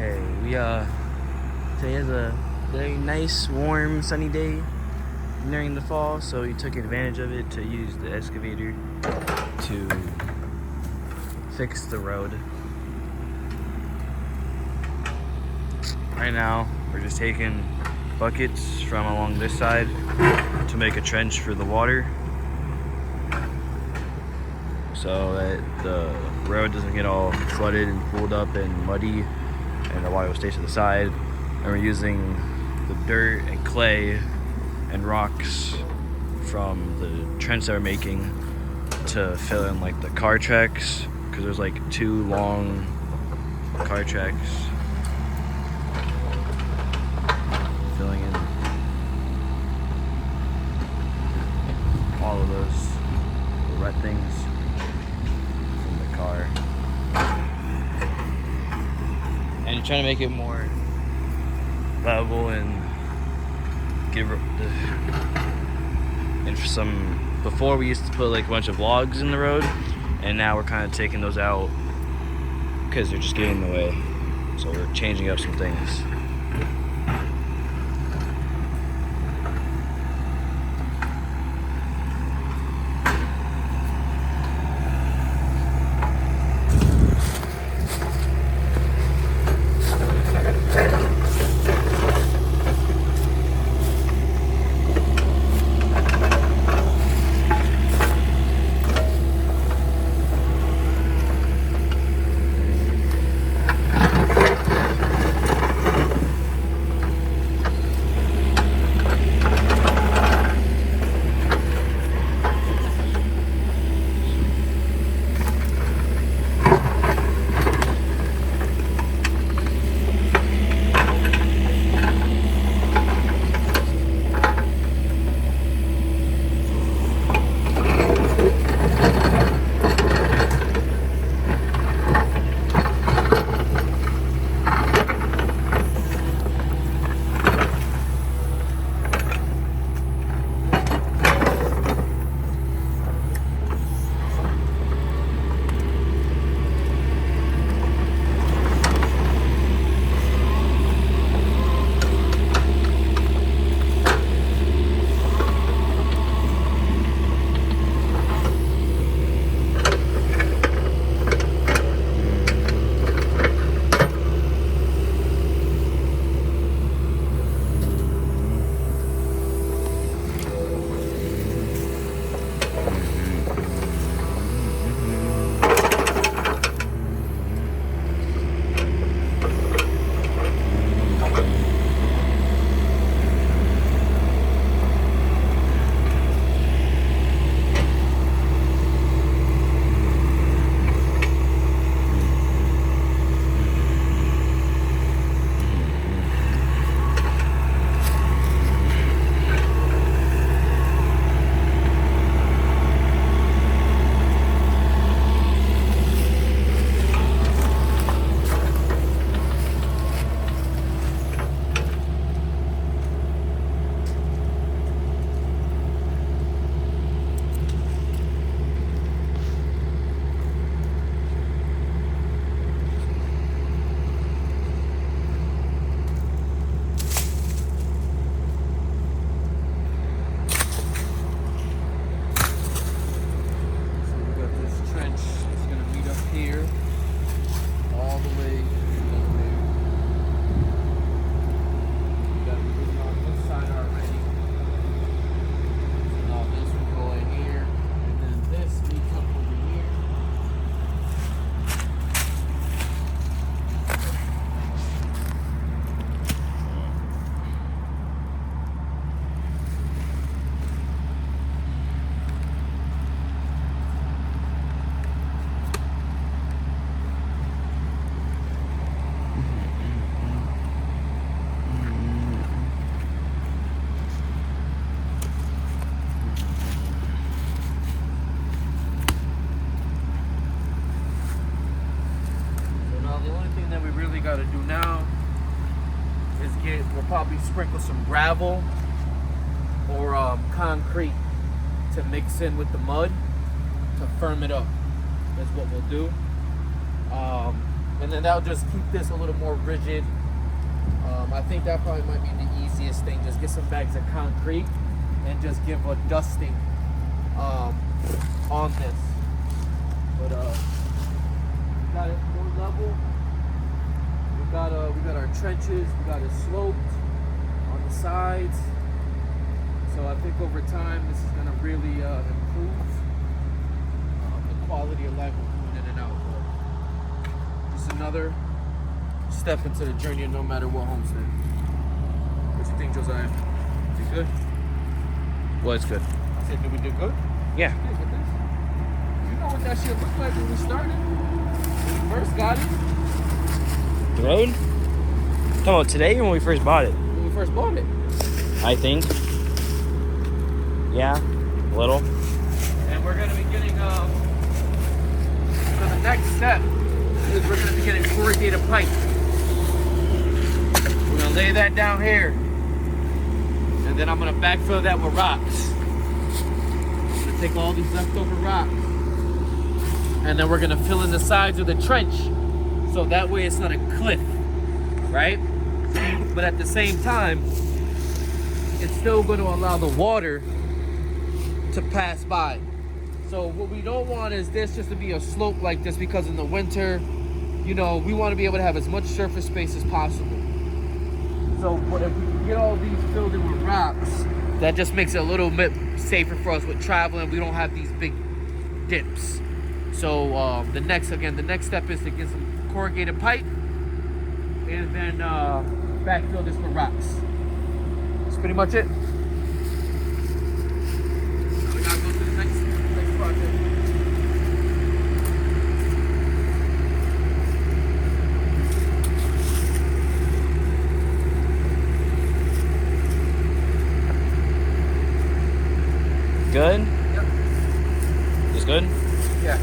Okay, today is a very nice, warm, sunny day during the fall, so we took advantage of it to use the excavator to fix the road. Right now, we're just taking buckets from along this side to make a trench for the water, so that the road doesn't get all flooded and pulled up and muddy and the water will stay to the side. And we're using the dirt and clay and rocks from the trench that we're making to fill in like the car tracks, because there's like 2 long car tracks. Filling in all of those wet things from the car. And you're trying to make it more level and give and for some. Before we used to put like a bunch of logs in the road, and now we're kind of taking those out because they're just getting in the way. So we're changing up some things. Got to do now is we'll probably sprinkle some gravel or concrete to mix in with the mud to firm it up. That's what we'll do. And then that'll just keep this a little more rigid. I think that probably might be the easiest thing. Just get some bags of concrete and just give a dusting on this. But got it more level. We got our trenches. We got it sloped on the sides. So I think over time this is gonna really improve the quality of life of moving in and out. But just another step into the journey of no matter what homestead. What you think, Josiah? Did good? Well, it's good. I said, did we do good? Yeah. You did with this. You know what that shit looked like when we started? When we first got it? The road? Talking about today or when we first bought it? When we first bought it. I think. Yeah, a little. And we're gonna be getting so the next step is we're gonna be getting corrugated pipe. We're gonna lay that down here. And then I'm gonna backfill that with rocks. I'm gonna take all these leftover rocks. And then we're gonna fill in the sides of the trench. So that way it's not a cliff, right? But at the same time, it's still gonna allow the water to pass by. So what we don't want is this just to be a slope like this, because in the winter, you know, we want to be able to have as much surface space as possible. So but if we can get all these filled in with rocks, that just makes it a little bit safer for us with traveling. We don't have these big dips. So the next step is to get some corrugated pipe and then backfill this with rocks. That's pretty much it. We gotta go to the next project. Good? Yep. It's good? Yeah.